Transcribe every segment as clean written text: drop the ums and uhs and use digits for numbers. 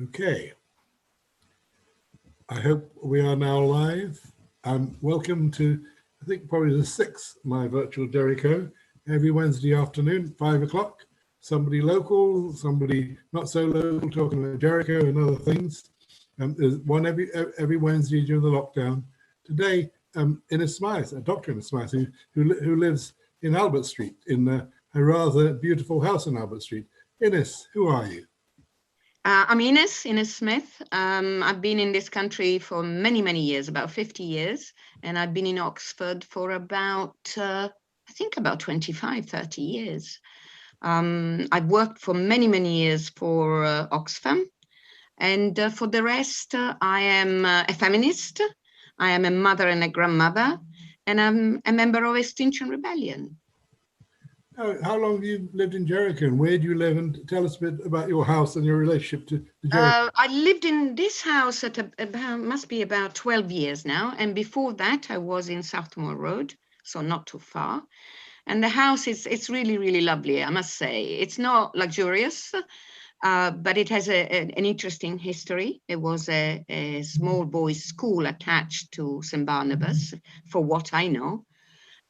Okay, I hope we are now live. Welcome to, I think probably the sixth, my virtual Jericho, every Wednesday afternoon, 5 o'clock. Somebody local, somebody not so local, talking about Jericho and other things. There's one every Wednesday during the lockdown. Today, Ines Smyth, Dr. Ines Smyth, who lives in Albert Street, in a rather beautiful house in Albert Street. Ines, who are you? I'm Ines Smyth. I've been in this country for many, many years, about 50 years. And I've been in Oxford for about, I think about 25, 30 years. I've worked for many, many years for Oxfam. And for the rest, I am a feminist. I am a mother and a grandmother. And I'm a member of Extinction Rebellion. How long have you lived in Jericho, and where do you live? And tell us a bit about your house and your relationship to Jericho. I lived in this house at must be about 12 years now. And before that, I was in Southmore Road, so not too far. And the house it's really, really lovely, I must say. It's not luxurious, but it has an interesting history. It was a small boys' school attached to St. Barnabas, for what I know.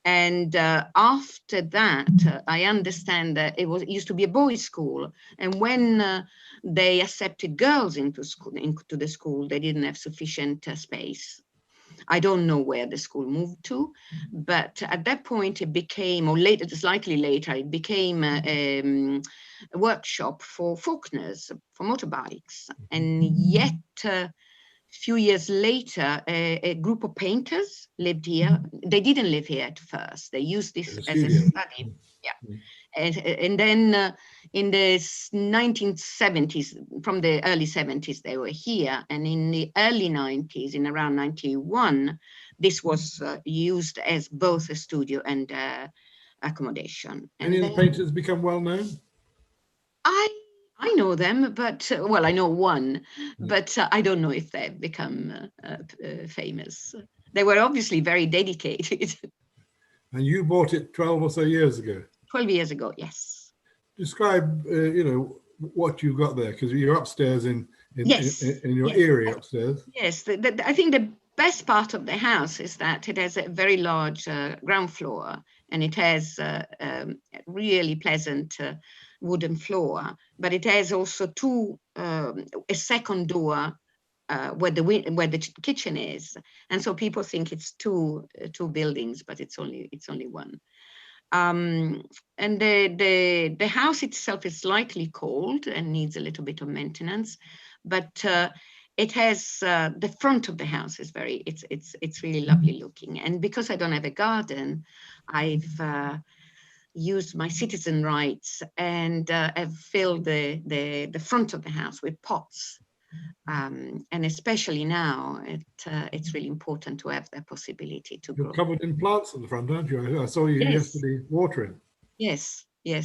And after that, I understand that it used to be a boys' school. And when they accepted girls into the school, they didn't have sufficient space. I don't know where the school moved to, but at that point it became, or later, slightly later, it became a workshop for Faulkners, for motorbikes. And yet, few years later, a group of painters lived here. They didn't live here at first. They used this as a study. Yeah. And then in the 1970s, from the early 70s, they were here. And in the early 90s, in around 91, this was used as both a studio and accommodation. Any of the painters become well known? I know them, but well, I know one, but I don't know if they've become famous. They were obviously very dedicated. And you bought it 12 or so years ago? 12 years ago, yes. Describe, what you got there, because you're upstairs in your eyrie upstairs. Yes, I think the best part of the house is that it has a very large ground floor, and it has a really pleasant wooden floor, but it has also a second door where the kitchen is, and so people think it's two buildings, but it's only one. And the house itself is slightly cold and needs a little bit of maintenance, but it has the front of the house is it's really lovely looking. And because I don't have a garden, I've used my citizen rights and have filled the front of the house with pots. And especially now, it's really important to have that possibility to grow. You're covered in plants at the front, aren't you? I saw you yesterday watering. Yes, yeah.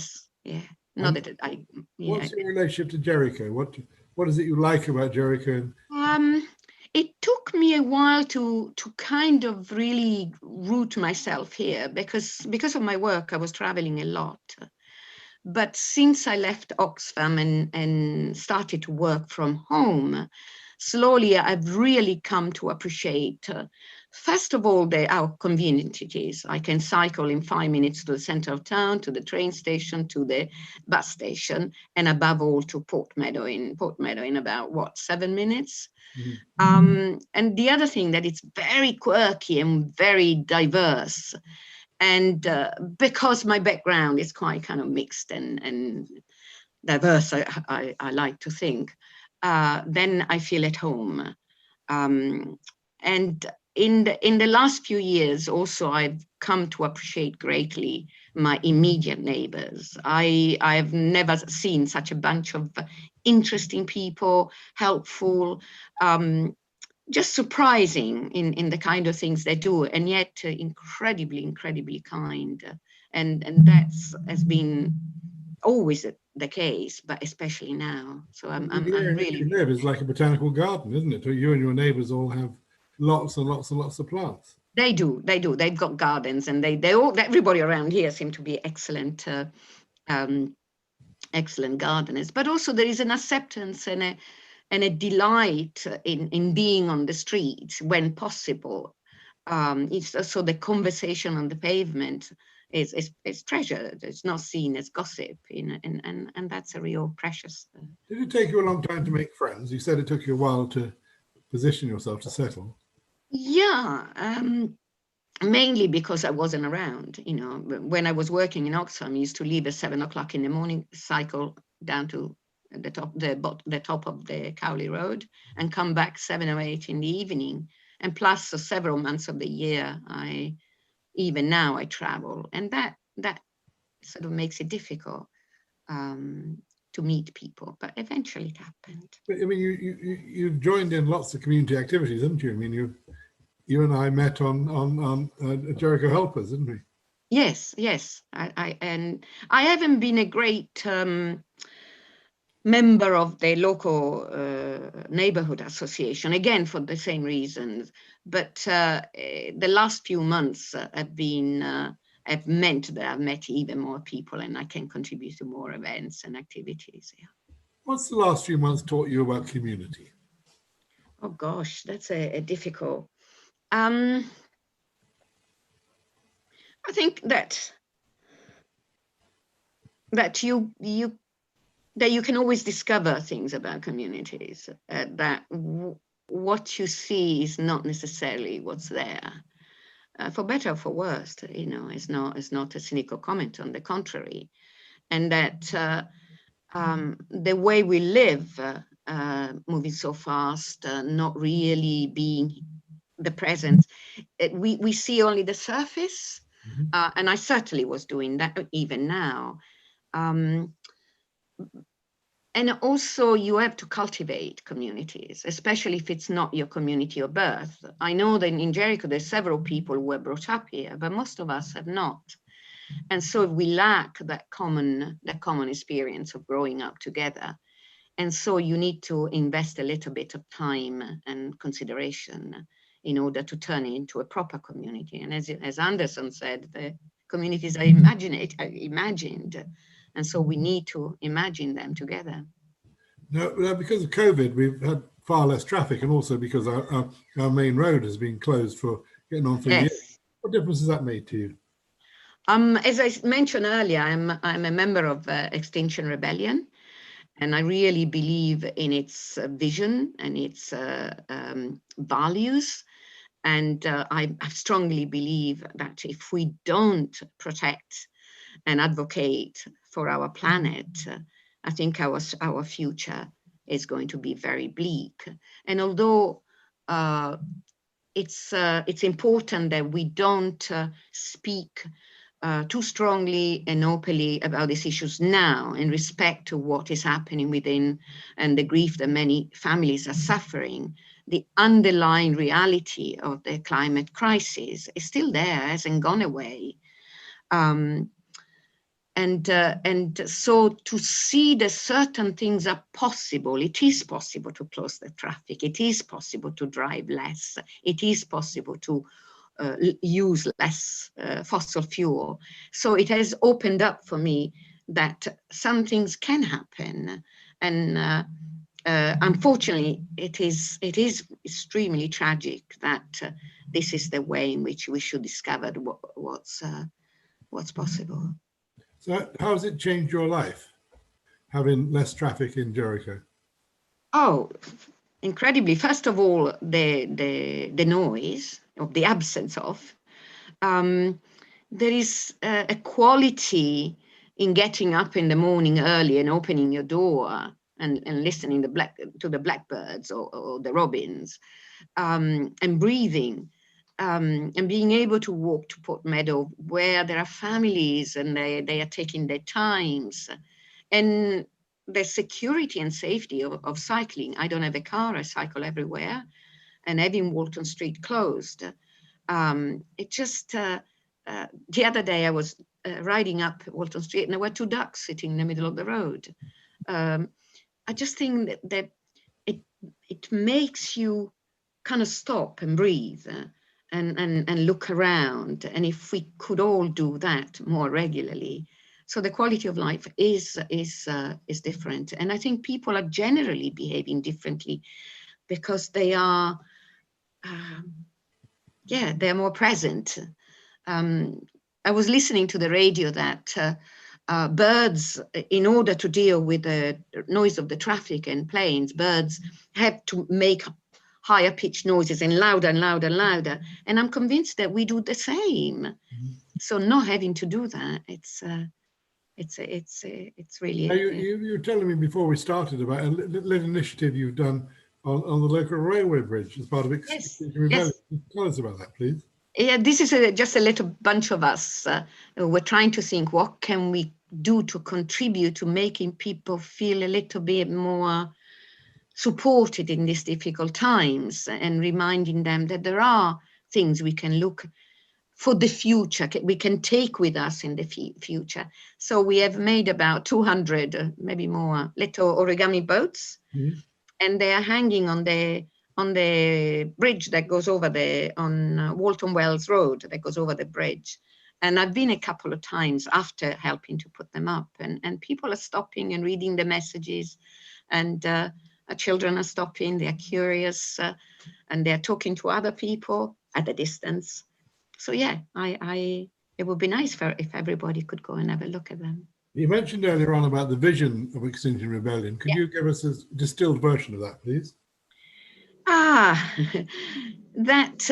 What's your relationship to Jericho? What is it you like about Jericho? It took me a while to kind of really root myself here because of my work, I was traveling a lot. But since I left Oxfam and started to work from home, slowly I've really come to appreciate, first of all, how convenient it is. I can cycle in 5 minutes to the center of town, to the train station, to the bus station, and above all to Port Meadow in about, 7 minutes? Mm-hmm. And the other thing that it's very quirky and very diverse. And because my background is quite kind of mixed and diverse, I like to think, then I feel at home. And in the last few years, also, I've come to appreciate greatly my immediate neighbors. I've never seen such a bunch of interesting people, helpful, just surprising in the kind of things they do, and yet incredibly kind. And that's has been always the case, but especially now. So I'm really. You live is like a botanical garden, isn't it? You and your neighbours all have lots and lots and lots of plants. They do. They've got gardens, and they all. Everybody around here seem to be excellent. Excellent gardeners, but also there is an acceptance and and a delight in being on the streets when possible. So the conversation on the pavement is treasured. It's not seen as gossip, and that's a real precious. Did it take you a long time to make friends? You said it took you a while to position yourself, to settle. Yeah, mainly because I wasn't around. When I was working in Oxfam, I used to leave at 7 o'clock in the morning, cycle down to the top of the Cowley Road, and come back 7 or 8 in the evening. And plus, several months of the year, even now I travel, and that sort of makes it difficult to meet people. But eventually, it happened. But, I mean, you've joined in lots of community activities, haven't you? I mean, you and I met on Jericho Helpers, didn't we? Yes. I haven't been a great member of the local neighborhood association, again for the same reasons. But the last few months have meant that I've met even more people, and I can contribute to more events and activities. Yeah. What's the last few months taught you about community? Oh gosh, that's a difficult. I think that you can always discover things about communities, that what you see is not necessarily what's there, for better or for worse. It's not a cynical comment, on the contrary, and that the way we live, moving so fast, not really being the present, we see only the surface. And I certainly was doing that even now. And also, you have to cultivate communities, especially if it's not your community of birth. I know that in Jericho, there's several people who were brought up here, but most of us have not. And so we lack that common experience of growing up together. And so you need to invest a little bit of time and consideration in order to turn it into a proper community. And as Anderson said, the communities are imagined. And so we need to imagine them together. Now, because of COVID, we've had far less traffic, and also because our main road has been closed for getting on for years. What difference has that made to you? As I mentioned earlier, I'm a member of Extinction Rebellion, and I really believe in its vision and its values. And I strongly believe that if we don't protect and advocate for our planet, I think our future is going to be very bleak. And although it's important that we don't speak too strongly and openly about these issues now, in respect to what is happening within and the grief that many families are suffering, the underlying reality of the climate crisis is still there, hasn't gone away. And so to see that certain things are possible, it is possible to close the traffic, it is possible to drive less, it is possible to use less fossil fuel. So it has opened up for me that some things can happen. And unfortunately, it is extremely tragic that this is the way in which we should discover what's possible. So how has it changed your life, having less traffic in Jericho? Oh, incredibly. First of all, the noise, or the absence of. There is a quality in getting up in the morning early and opening your door and listening to the blackbirds or the robins, and breathing. And being able to walk to Port Meadow, where there are families and they are taking their times, and the security and safety of cycling. I don't have a car, I cycle everywhere, and having Walton Street closed, it just, the other day I was riding up Walton Street and there were 2 ducks sitting in the middle of the road. I just think that it makes you kind of stop and breathe. And look around. And if we could all do that more regularly, So the quality of life is different. And I think people are generally behaving differently because they are, they're more present. I was listening to the radio that birds, in order to deal with the noise of the traffic and planes, birds have to make higher pitched noises and louder and louder and louder. And I'm convinced that we do the same. Mm-hmm. So not having to do that, it's really. Now you were telling me before we started about a little initiative you've done on the local railway bridge as part of Extinction Rebellion. Yes. Tell us about that, please. Yeah, this is just a little bunch of us. We're trying to think, what can we do to contribute to making people feel a little bit more supported in these difficult times, and reminding them that there are things we can look for the future, we can take with us in the future. So we have made about 200, maybe more, little origami boats, Mm-hmm. and they are hanging on the bridge that goes over on Walton Wells Road, that goes over the bridge. And I've been a couple of times after helping to put them up, and people are stopping and reading the messages, and children are stopping, they're curious, and they're talking to other people at a distance. So yeah, it would be nice if everybody could go and have a look at them. You mentioned earlier on about the vision of Extinction Rebellion. Could you give us a distilled version of that, please? That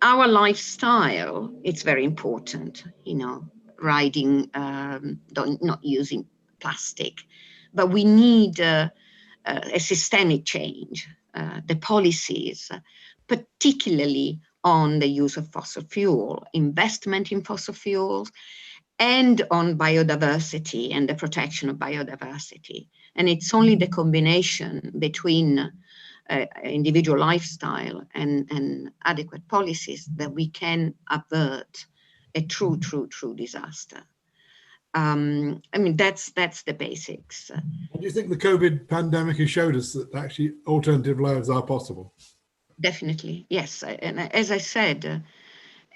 our lifestyle, it's very important, riding, not using plastic, but we need a systemic change, the policies, particularly on the use of fossil fuel, investment in fossil fuels, and on biodiversity and the protection of biodiversity. And it's only the combination between individual lifestyle and adequate policies that we can avert a true disaster. I mean, that's the basics. Do you think the COVID pandemic has showed us that actually alternative lives are possible? Definitely, yes. And as I said,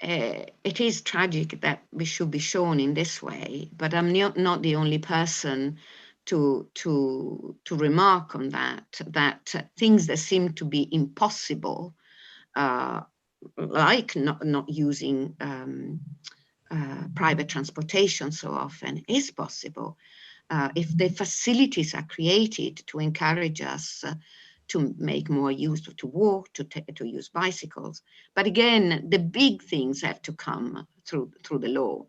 it is tragic that we should be shown in this way, but I'm not the only person to remark on that things that seem to be impossible, like not using private transportation so often, is possible if the facilities are created to encourage us to make more use, to walk, to use bicycles. But again, the big things have to come through the law.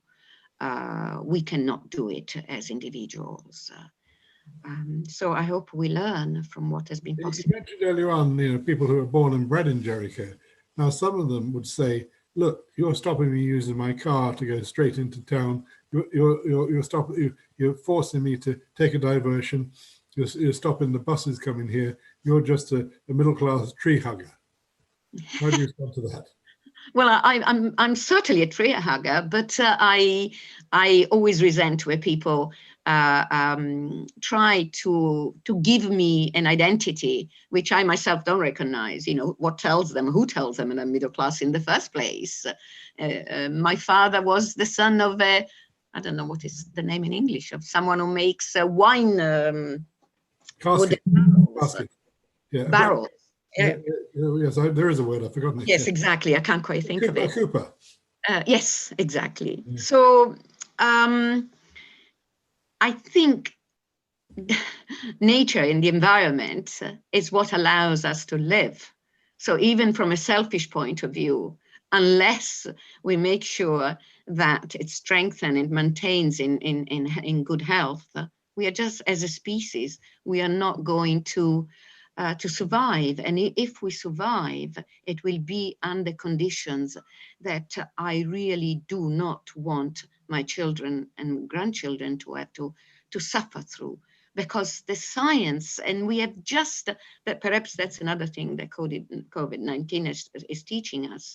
We cannot do it as individuals. So I hope we learn from what has been possible. You mentioned earlier on, people who are born and bred in Jericho. Now, some of them would say, look, you're stopping me using my car to go straight into town. You're forcing me to take a diversion. You're stopping the buses coming here. You're just a middle-class tree hugger. How do you respond to that? Well, I'm certainly a tree hugger, but I always resent where people try to give me an identity which I myself don't recognize. What tells them, who tells them I'm middle class in the first place? My father was the son of I don't know what is the name in English, of someone who makes wine. Casket. Yeah. Barrels. Yes, there is a word, I've forgotten it. Yes, exactly. I can't quite think of it. Cooper. Yes, exactly. Yeah. So I think nature and the environment is what allows us to live. So even from a selfish point of view, unless we make sure that it's strengthened and maintains in good health, we are just, as a species, we are not going to survive. And if we survive, it will be under conditions that I really do not want my children and grandchildren to have to suffer through. Because the science, and we have just, that perhaps that's another thing that COVID-19 is teaching us,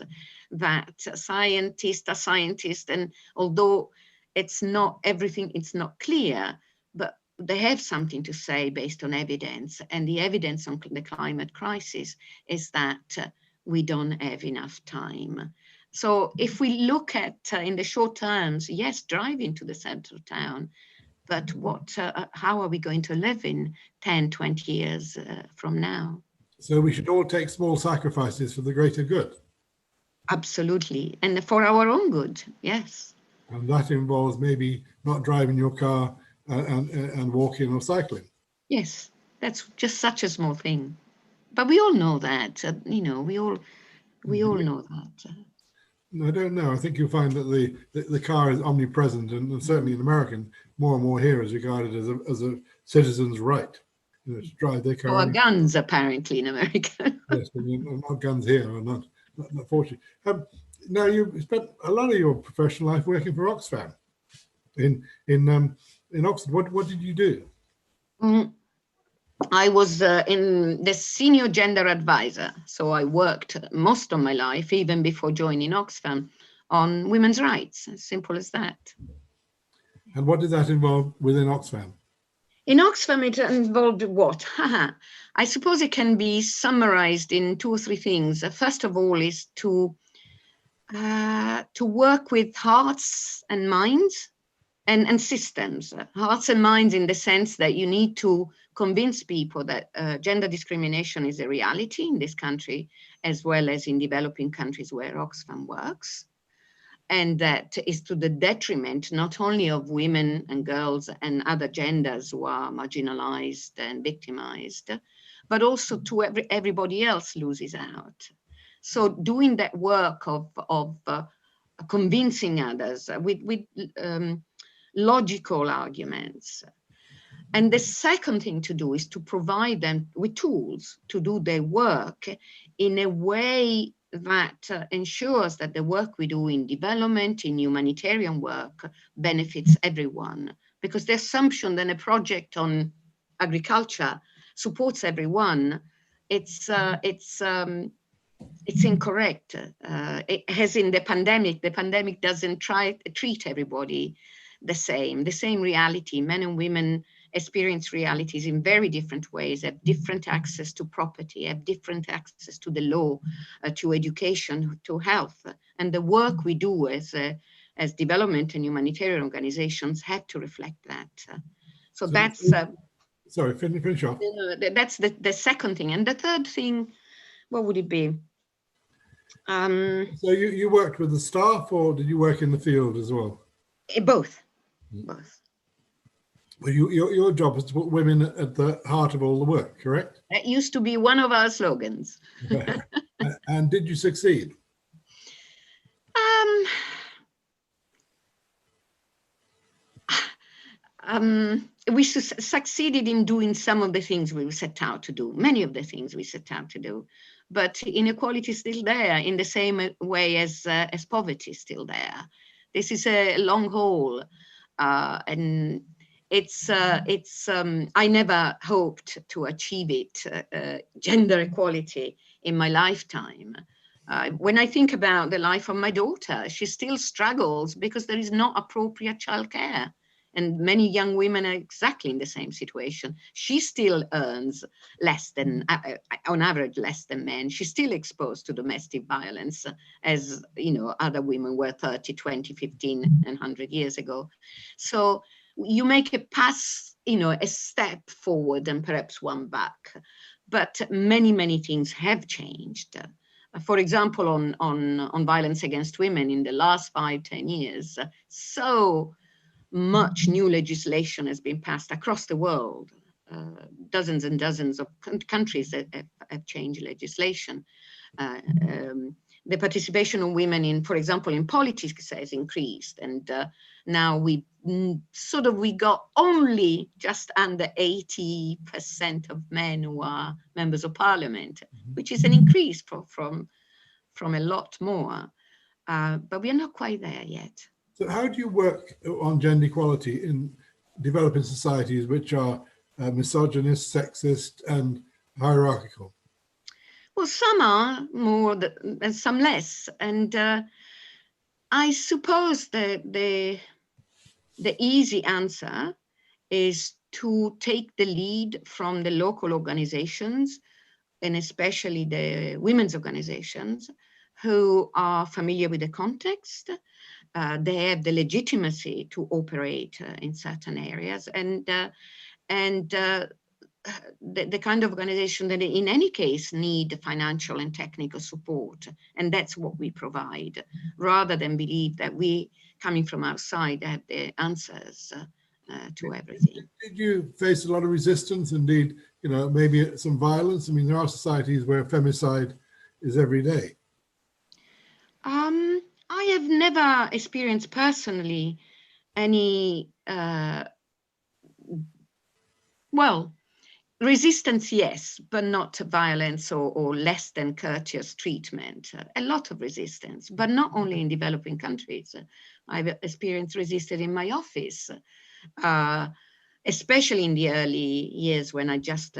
that scientists are scientists, and although it's not everything, it's not clear, but they have something to say based on evidence. And the evidence on the climate crisis is that we don't have enough time. So if we look at in the short terms, yes, drive into the center of town, but how are we going to live in 10, 20 years from now? So we should all take small sacrifices for the greater good. Absolutely. And for our own good, yes. And that involves maybe not driving your car and walking or cycling. Yes, that's just such a small thing. But we all know that, we all know that. I don't know. I think you'll find that the car is omnipresent, and certainly in American, more and more here is regarded as a citizen's right, to drive their car. Or guns, apparently, in America. Yes, but not guns here, or not fortunately. Now you spent a lot of your professional life working for Oxfam in Oxford. What did you do? I was in the senior gender advisor. So I worked most of my life, even before joining Oxfam, on women's rights, as simple as that. And what did that involve within Oxfam? In Oxfam, it involved what? I suppose it can be summarized in 2 or 3 things. First of all is to work with hearts and minds and systems. Hearts and minds in the sense that you need to convince people that gender discrimination is a reality in this country, as well as in developing countries where Oxfam works. And that is to the detriment not only of women and girls and other genders who are marginalized and victimized, but also to everybody else loses out. So doing that work of convincing others with logical arguments. And the second thing to do is to provide them with tools to do their work in a way that ensures that the work we do in development, in humanitarian work, benefits everyone. Because the assumption that a project on agriculture supports everyone, it's incorrect. As in the pandemic doesn't treat everybody the same reality. Men and women experience realities in very different ways, have different access to property, have different access to the law, to education, to health. And the work we do as development and humanitarian organizations have to reflect that. So that's... sorry, finish off. That's the second thing. And the third thing, what would it be? So you worked with the staff, or did you work in the field as well? Both. Well, your job is to put women at the heart of all the work, correct? That used to be one of our slogans. And did you succeed? We succeeded in doing some of the things we set out to do, many of the things we set out to do, but inequality is still there in the same way as poverty is still there. This is a long haul, and I never hoped to achieve it, gender equality, in my lifetime. When I think about the life of my daughter, she still struggles because there is not appropriate childcare. And many young women are exactly in the same situation. She still earns less than, on average, less than men. She's still exposed to domestic violence as, other women were 30, 20, 15, and 100 years ago. So you make a pass, a step forward and perhaps one back. But many, many things have changed. For example, on violence against women in the last 5-10 years, so much new legislation has been passed across the world. Dozens and dozens of countries have changed legislation. The participation of women in, for example, in politics has increased. And now we got only just under 80% of men who are members of parliament, which is an increase from a lot more. But we are not quite there yet. So how do you work on gender equality in developing societies which are misogynist, sexist, and hierarchical? Well, some are more and some less. And I suppose the easy answer is to take the lead from the local organizations, and especially the women's organizations, who are familiar with the context. They have the legitimacy to operate in certain areas, and the kind of organization that in any case need financial and technical support. And that's what we provide, rather than believe that we, coming from outside, have the answers to everything. Did you face a lot of resistance? Indeed, you know, maybe some violence? I mean, there are societies where femicide is every day. I have never experienced personally any, well, resistance, yes, but not violence or less than courteous treatment. A lot of resistance, but not only in developing countries. I've experienced resistance in my office, especially in the early years when I just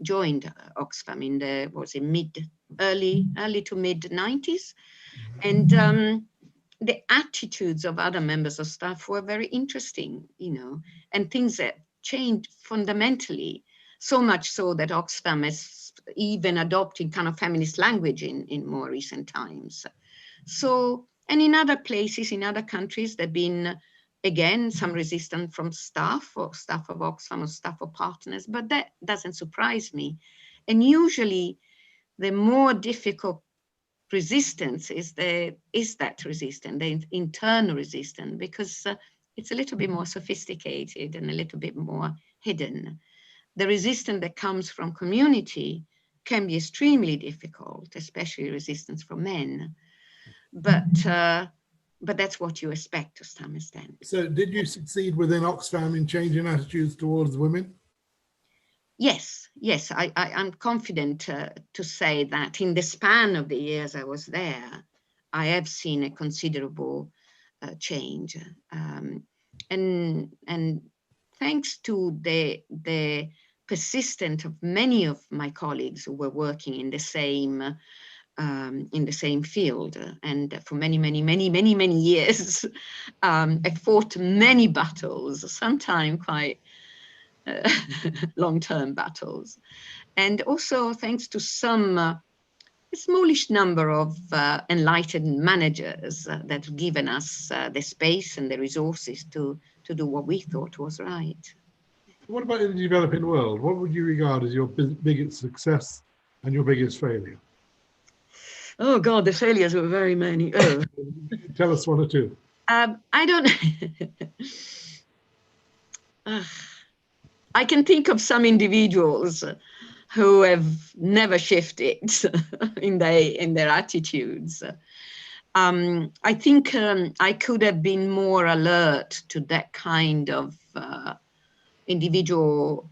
joined Oxfam in the, early to mid 90s. And the attitudes of other members of staff were very interesting, you know, and things that changed fundamentally, so much so that Oxfam is even adopting kind of feminist language in more recent times. So, and in other places, in other countries, there've been, again, some resistance from staff or staff of Oxfam or staff of partners, but that doesn't surprise me. And usually the more difficult resistance is that resistance, the internal resistance, because it's a little bit more sophisticated and a little bit more hidden. The resistance that comes from community can be extremely difficult, especially resistance from men. But that's what you expect to some extent. So did you succeed within Oxfam in changing attitudes towards women? Yes, I'm confident to say that in the span of the years I was there, I have seen a considerable change. And thanks to the persistence of many of my colleagues who were working in the same field, and for many years, I fought many battles, sometimes quite long-term battles. And also thanks to some a smallish number of enlightened managers that have given us the space and the resources to do what we thought was right. What about in the developing world? What would you regard as your biggest success and your biggest failure? Oh God, the failures were very many. Oh. Tell us one or two. I don't I can think of some individuals who have never shifted in their attitudes. I think I could have been more alert to that kind of individual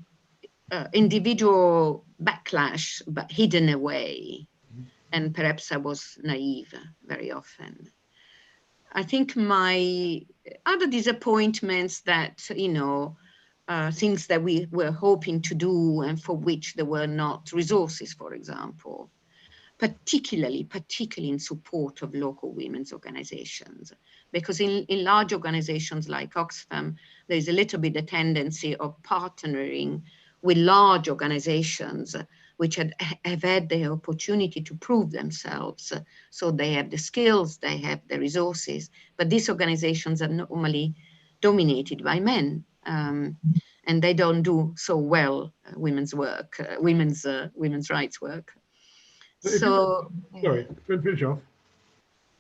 backlash, but hidden away. And perhaps I was naive very often. I think my other disappointments that, you know, things that we were hoping to do and for which there were not resources, for example, particularly in support of local women's organizations. Because in large organizations like Oxfam, there is a little bit a tendency of partnering with large organizations which have had the opportunity to prove themselves. So they have the skills, they have the resources, but these organizations are normally dominated by men. And they don't do so well women's work, women's rights work. So, sorry, finish off.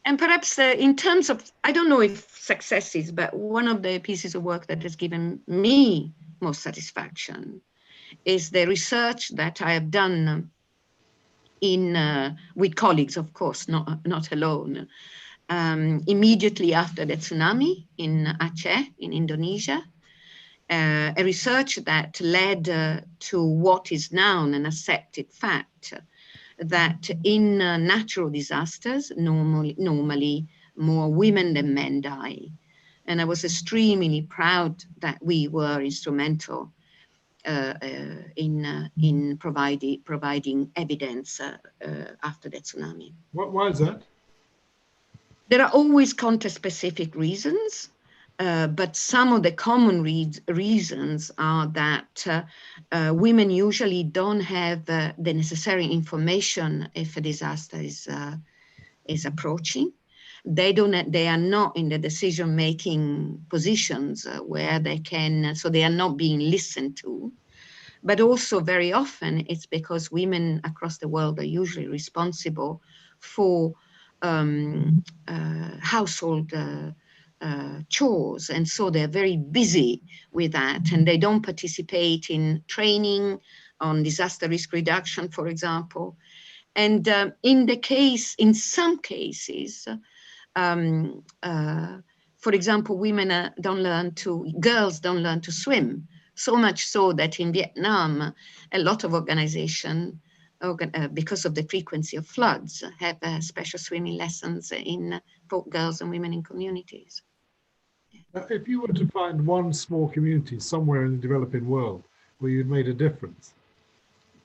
And perhaps in terms of, I don't know if successes, but one of the pieces of work that has given me most satisfaction is the research that I have done with colleagues, of course, not alone, immediately after the tsunami in Aceh, in Indonesia. A research that led to what is now an accepted fact, that in natural disasters, normally more women than men die. And I was extremely proud that we were instrumental in providing evidence after the tsunami. Why is that? There are always context-specific reasons. But some of the common reasons are that women usually don't have the necessary information if a disaster is approaching. They are not in the decision-making positions where they can, so they are not being listened to. But also very often it's because women across the world are usually responsible for household chores. And so they're very busy with that, and they don't participate in training on disaster risk reduction, for example. And in some cases, for example, girls don't learn to swim, so much so that in Vietnam, a lot of organizations, because of the frequency of floods, have special swimming lessons for girls and women in communities. Now, if you were to find one small community somewhere in the developing world where you'd made a difference,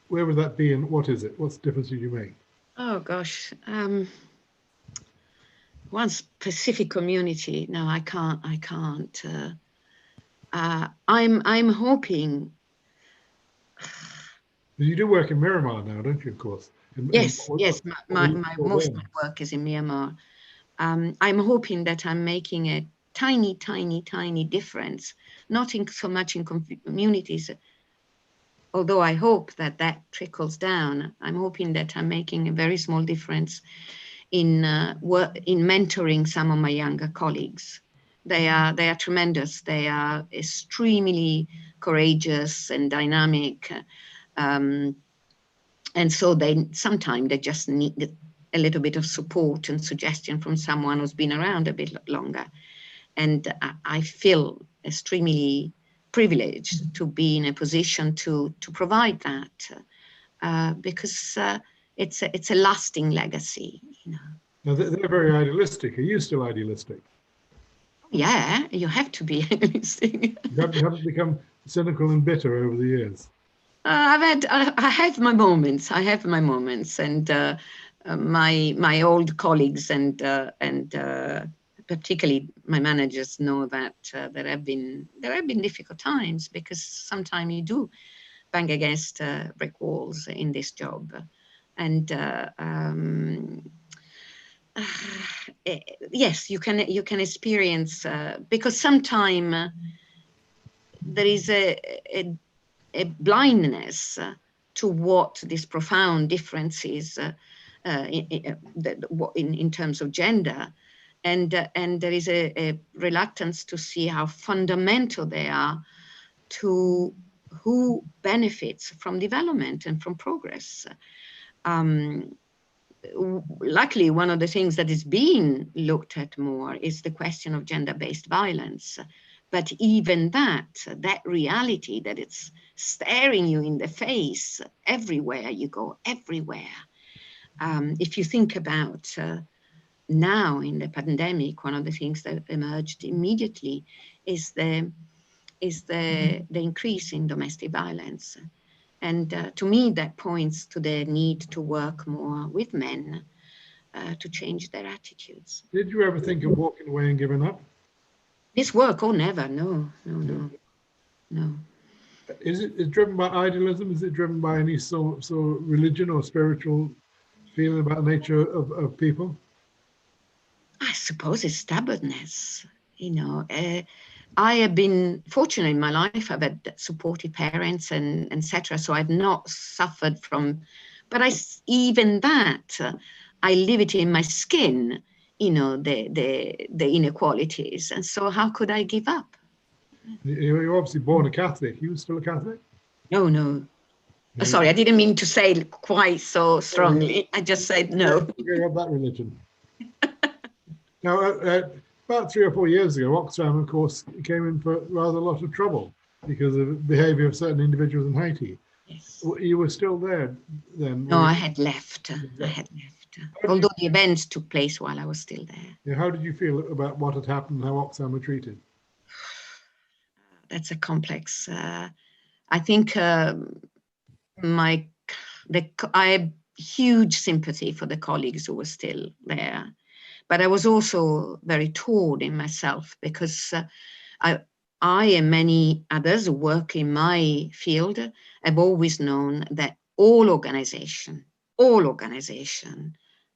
where would that be and what is it? What's the difference did you make? Oh gosh, one specific community. No, I can't. I'm hoping. You do work in Myanmar now, don't you? Of course. Yes. My most of my work is in Myanmar. I'm hoping that I'm making a tiny difference, not so much in communities, although I hope that trickles down. I'm hoping that I'm making a very small difference in mentoring some of my younger colleagues. They are tremendous. They are extremely courageous and dynamic, and so sometimes they just need a little bit of support and suggestion from someone who's been around a bit longer. And I feel extremely privileged to be in a position to provide that, because it's a lasting legacy, you know. Now, they're very idealistic. Are you still idealistic? Yeah, you have to be idealistic. You haven't become cynical and bitter over the years. I have my moments. And my old colleagues and particularly my managers know that there have been difficult times, because sometimes you do bang against brick walls in this job, and yes, you can experience, because sometimes there is a blindness to what this profound difference is in terms of gender, and there is a reluctance to see how fundamental they are to who benefits from development and from progress. Luckily, one of the things that is being looked at more is the question of gender-based violence. But even that reality, that it's staring you in the face everywhere you go, everywhere. If you think about now in the pandemic, one of the things that emerged immediately is the increase in domestic violence. And to me, that points to the need to work more with men to change their attitudes. Did you ever think of walking away and giving up? This work? Oh, never. No. Is it driven by idealism? Is it driven by any sort of religion or spiritual feeling about the nature of people? I suppose it's stubbornness. You know, I have been fortunate in my life. I've had supportive parents and etc. So I've not suffered from, but even that, I live it in my skin. You know, the inequalities, and so how could I give up? You're obviously born a Catholic. You still a Catholic? No. No. Sorry, I didn't mean to say it quite so strongly. I just said no. Forget about that religion. Now, about 3 or 4 years ago, Oxfam, of course, came in for rather a lot of trouble because of the behavior of certain individuals in Haiti. Yes. You were still there then? No, I had left. Although the events took place while I was still there. Yeah, how did you feel about what had happened and how Oxfam were treated? That's a complex. I think I have huge sympathy for the colleagues who were still there, But I was also very torn in myself because I and many others who work in my field have always known that all organization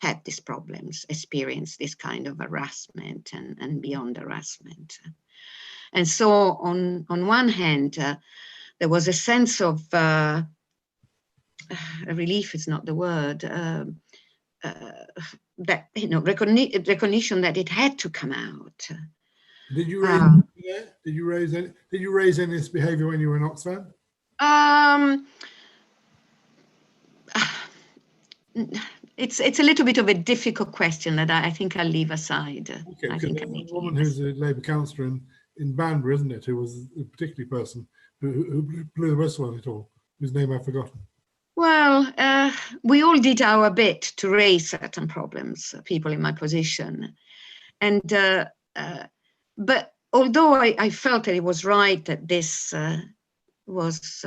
had these problems, experienced this kind of harassment and beyond harassment. And so on one hand, there was a sense of relief is not the word, that, you know, recognition that it had to come out. Did you raise did you raise any of this behavior when you were in Oxfam? It's a little bit of a difficult question that I think I'll leave aside. Okay, I because think there's a woman who's a Labour councillor in Banbury, isn't it, who was a particular person who blew the whistle on it all, whose name I've forgotten. Well, we all did our bit to raise certain problems, people in my position. And, but although I felt that it was right that this was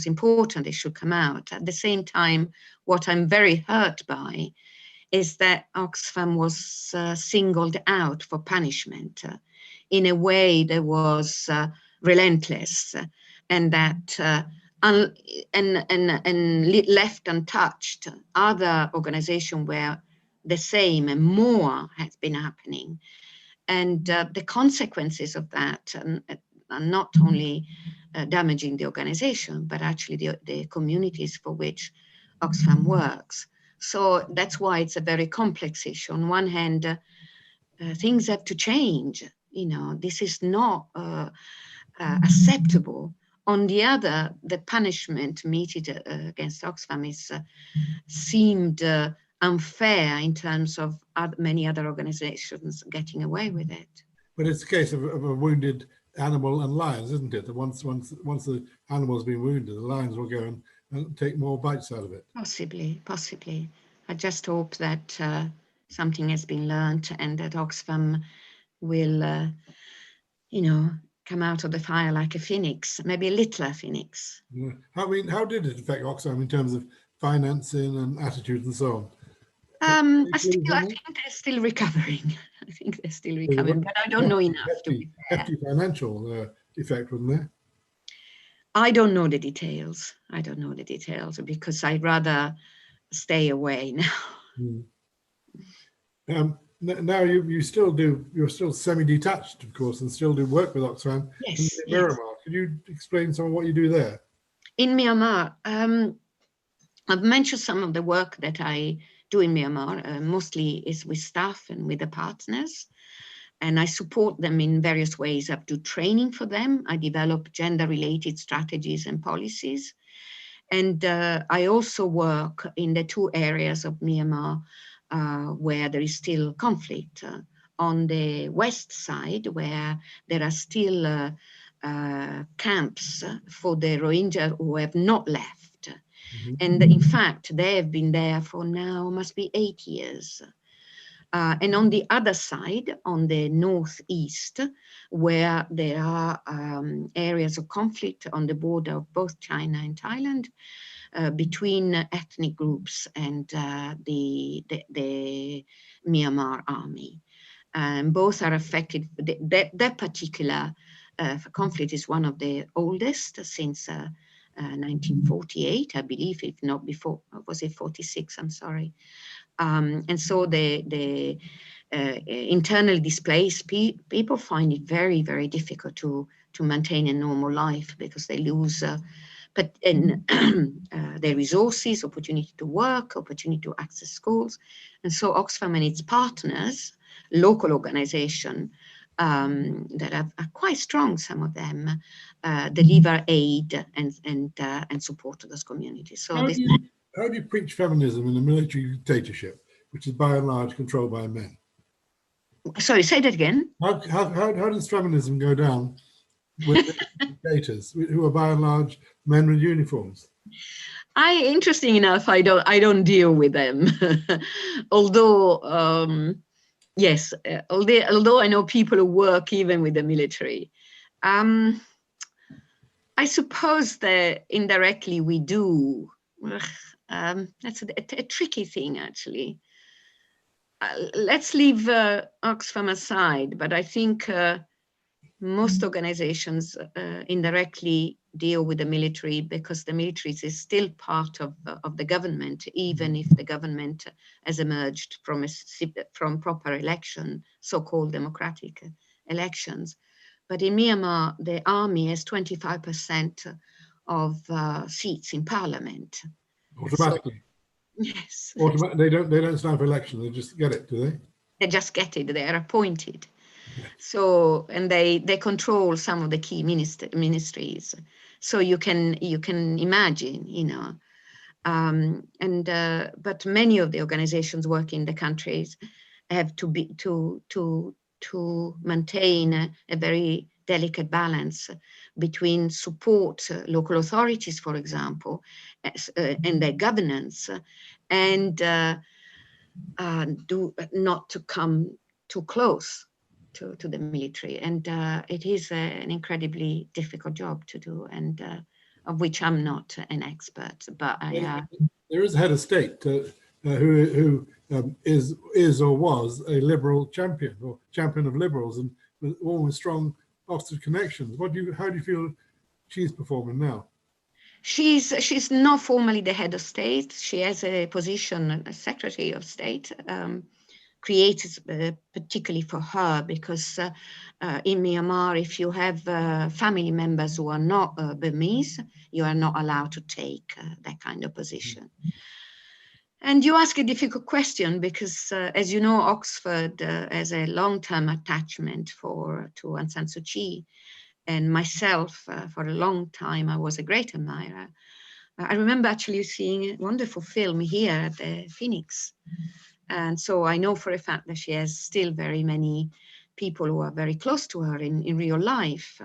important, it should come out, at the same time, what I'm very hurt by is that Oxfam was singled out for punishment in a way that was relentless, and that and left untouched other organizations where the same and more has been happening. And the consequences of that are not only damaging the organization, but actually the communities for which Oxfam works. So that's why it's a very complex issue. On one hand, things have to change. You know, this is not acceptable. On the other, the punishment meted against Oxfam is seemed unfair in terms of many other organizations getting away with it. But it's a case of a wounded animal and lions, isn't it? That once the animal's been wounded, the lions will go and take more bites out of it. Possibly. I just hope that something has been learned and that Oxfam will, you know, come out of the fire like a phoenix, maybe a littler phoenix. Yeah. I mean, how did it affect Oxfam in terms of financing and attitude and so on? I think they're still recovering. I think they're still recovering, but I don't know enough to be fair. Hefty financial effect, wasn't there? I don't know the details. Because I'd rather stay away now. Now you're still semi-detached, of course, and still do work with Oxfam in Myanmar. Could you explain some of what you do there? In Myanmar, I've mentioned some of the work that I do in Myanmar, mostly is with staff and with the partners. And I support them in various ways. I do training for them. I develop gender-related strategies and policies. And I also work in the two areas of Myanmar where there is still conflict. On the west side, where there are still camps for the Rohingya who have not left. And in fact, they have been there for now, must be 8 years. And on the other side, on the northeast, where there are areas of conflict on the border of both China and Thailand, between ethnic groups and the Myanmar army. Both are affected. That particular conflict is one of the oldest since 1948, I believe, if not before. Was it 46? I'm sorry. And so the internally displaced people find it very, very difficult to maintain a normal life because they lose their resources, opportunity to work, opportunity to access schools. And so Oxfam and its partners, local organization that are quite strong, some of them, deliver aid and support to those communities. So how do you preach feminism in a military dictatorship, which is by and large controlled by men? Sorry, say that again. How does feminism go down with dictators who are by and large men with uniforms? Interesting enough, I don't deal with them. Although yes, although I know people who work even with the military. I suppose that indirectly we do. That's a tricky thing, actually. let's leave Oxfam aside, but I think most organizations indirectly deal with the military, because the military is still part of the government, even if the government has emerged from proper election, so-called democratic elections. But in Myanmar, the army has 25% of seats in parliament. Automatically. So, yes. They don't stand for election. They just get it, do they? They just get it. They are appointed. So, and they control some of the key ministries. So you can imagine, you know, but many of the organizations working in the countries have to maintain a very delicate balance between support local authorities, for example, and their governance, and do not to come too close to the military. And it is an incredibly difficult job to do, and of which I'm not an expert, but there is a head of state who is or was a liberal champion, or champion of liberals, and with all with strong Oxford connections. How do you feel she's performing now? She's not formally the head of state. She has a position, a Secretary of State, created particularly for her, because in Myanmar, if you have family members who are not Burmese, you are not allowed to take that kind of position. And you ask a difficult question, because as you know, Oxford has a long-term attachment to Aung San Suu Kyi. And myself, for a long time, I was a great admirer. I remember actually seeing a wonderful film here at the Phoenix. And so I know for a fact that she has still very many people who are very close to her in real life.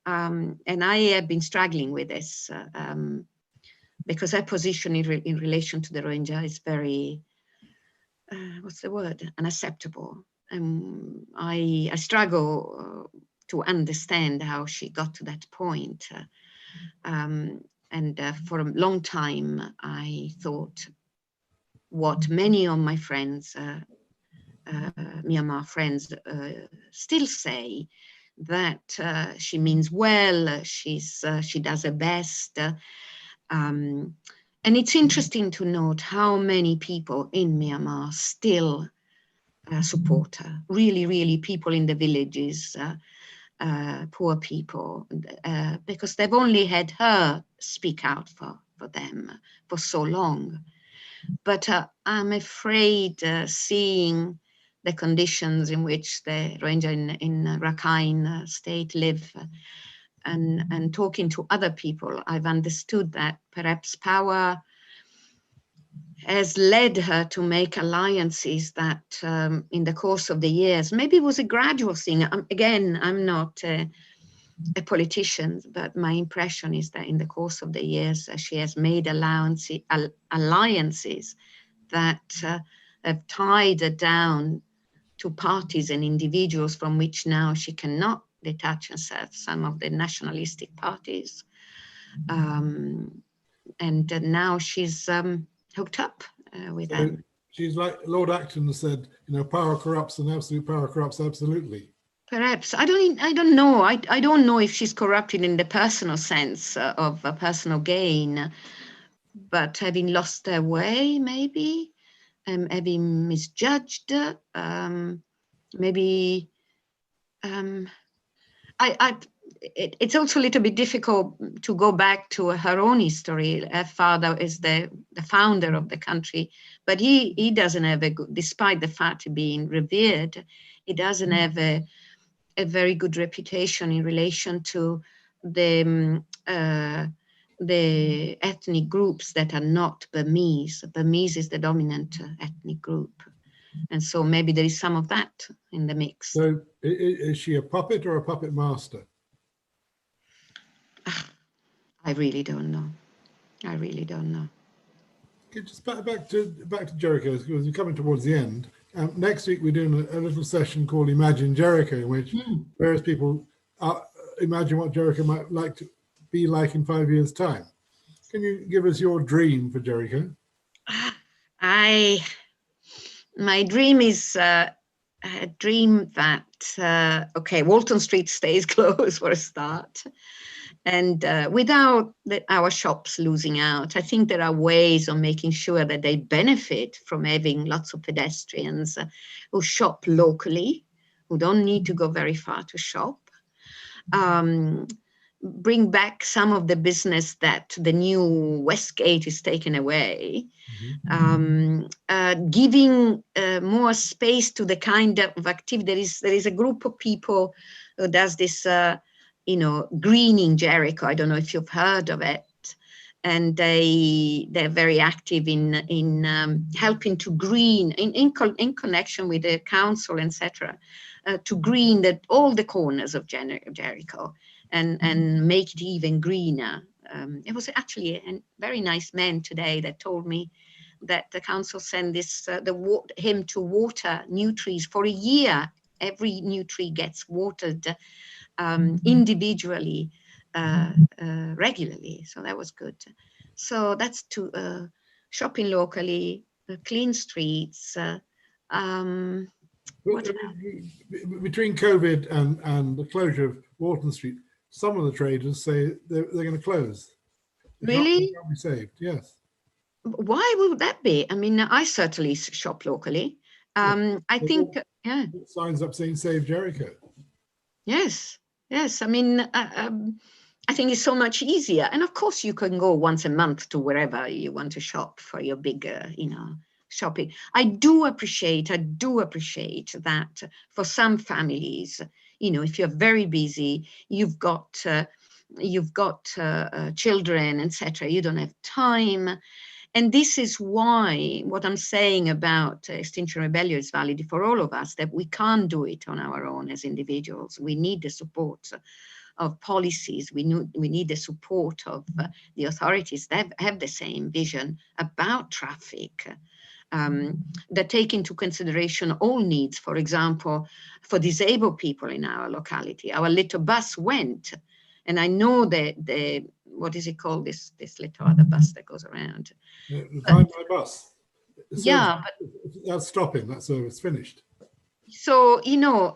And I have been struggling with this because her position in relation to the Rohingya is very, what's the word, unacceptable. I struggle to understand how she got to that point. And for a long time, I thought what many of my friends, Myanmar friends, still say, that she means well, she does her best. And it's interesting to note how many people in Myanmar still support her. Really, really, people in the villages, poor people, because they've only had her speak out for them for so long. But I'm afraid seeing the conditions in which the Rohingya in Rakhine state live, and talking to other people, I've understood that perhaps power has led her to make alliances that in the course of the years, maybe it was a gradual thing. Again, I'm not a politician, but my impression is that in the course of the years, she has made alliances that have tied her down to parties and individuals from which now she cannot detach herself, some of the nationalistic parties. And now she's hooked up with them. She's like Lord Acton said, you know, power corrupts and absolute power corrupts absolutely. Perhaps. I don't know. I don't know if she's corrupted in the personal sense of a personal gain, but having lost her way, maybe, having misjudged, maybe. It's also a little bit difficult to go back to her own history. Her father is the founder of the country, but he doesn't have a good, despite the fact of being revered, he doesn't have a very good reputation in relation to the ethnic groups that are not Burmese. Burmese is the dominant ethnic group. And so maybe there is some of that in the mix. So is she a puppet or a puppet master? I really don't know. I really don't know. Okay, just back to Jericho, because we're coming towards the end. Next week we're doing a little session called Imagine Jericho, in which various people imagine what Jericho might like to be like in 5 years' time. Can you give us your dream for Jericho? My dream is a dream that, okay, Walton Street stays closed for a start. And without our shops losing out. I think there are ways of making sure that they benefit from having lots of pedestrians who shop locally, who don't need to go very far to shop. Bring back some of the business that the new Westgate is taken away. Giving more space to the kind of activity. There is a group of people who does this greening Jericho. I don't know if you've heard of it. And they're very active in helping to green, in connection with the council, etc., to green all the corners of Jericho and make it even greener. It was actually a very nice man today that told me that the council sent him to water new trees for a year. Every new tree gets watered individually, regularly. So that was good. So that's to shopping locally, clean streets. Between COVID and the closure of Walton Street, some of the traders say they're going to close. Really? Can't be saved. Yes. Why would that be? I mean, I certainly shop locally. I think, yeah. Signs up saying "Save Jericho." Yes, yes. I mean, I think it's so much easier. And of course, you can go once a month to wherever you want to shop for your bigger, shopping. I do appreciate that for some families, if you're very busy, you've got children, etc. You don't have time. And this is why what I'm saying about Extinction Rebellion is valid for all of us, that we can't do it on our own as individuals. We need the support of policies. We need the support of the authorities that have the same vision about traffic, that take into consideration all needs. For example, for disabled people in our locality, our little bus went, and I know that what is it called, this little other bus that goes around? Find My Bus. Yeah, but that's stopping. That service finished. So,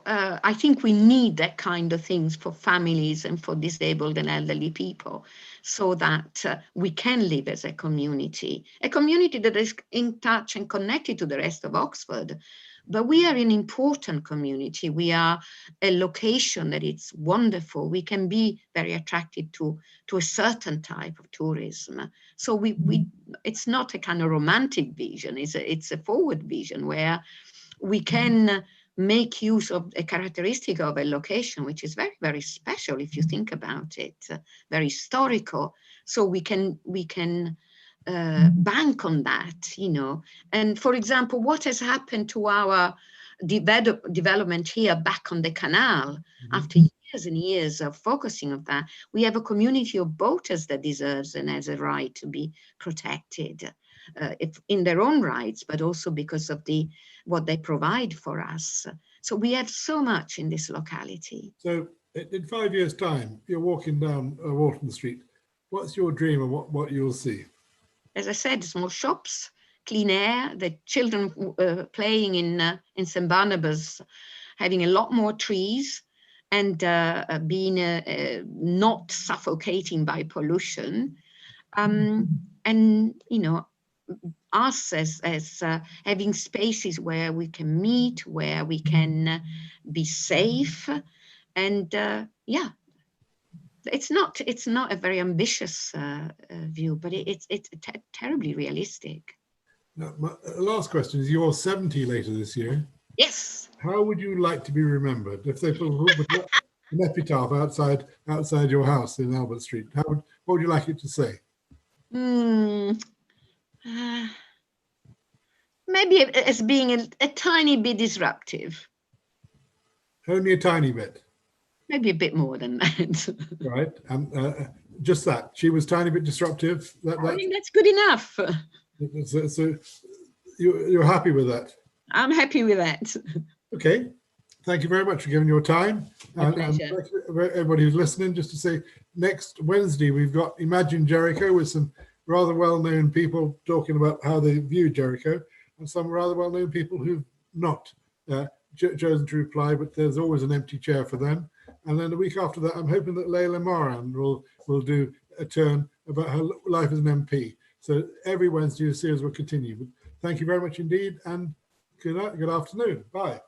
I think we need that kind of things for families and for disabled and elderly people, so that we can live as a community that is in touch and connected to the rest of Oxford. But we are an important community. We are a location that is wonderful. We can be very attracted to a certain type of tourism. So it's not a kind of romantic vision. It's a forward vision where we can make use of a characteristic of a location, which is very, very special if you think about it, very historical. So we can bank on that, And for example, what has happened to our development here back on the canal, after years and years of focusing on that, we have a community of boaters that deserves and has a right to be protected. In their own rights, but also because of what they provide for us. So we have so much in this locality. So in 5 years' time, you're walking down Walton Street. What's your dream of what you'll see? As I said, small shops, clean air, the children playing in St. Barnabas, having a lot more trees, and being not suffocating by pollution. And, us as having spaces where we can meet, where we can be safe, and it's not a very ambitious view, but it's terribly realistic. Now, my last question is: you're 70 later this year. Yes. How would you like to be remembered if they put an epitaph outside your house in Albert Street? What would you like it to say? Maybe as being a tiny bit disruptive. Only a tiny bit. Maybe a bit more than that. Right, and just that. She was tiny bit disruptive. I think that's good enough. So you're happy with that? I'm happy with that. Okay. Thank you very much for giving your time. My pleasure. And everybody who's listening, just to say, next Wednesday, we've got Imagine Jericho with some rather well-known people talking about how they view Jericho. and some rather well-known people who've not chosen to reply, but there's always an empty chair for them. And then the week after that, I'm hoping that Layla Moran will do a turn about her life as an MP. So every Wednesday, the series will continue. But thank you very much indeed, and good afternoon. Bye.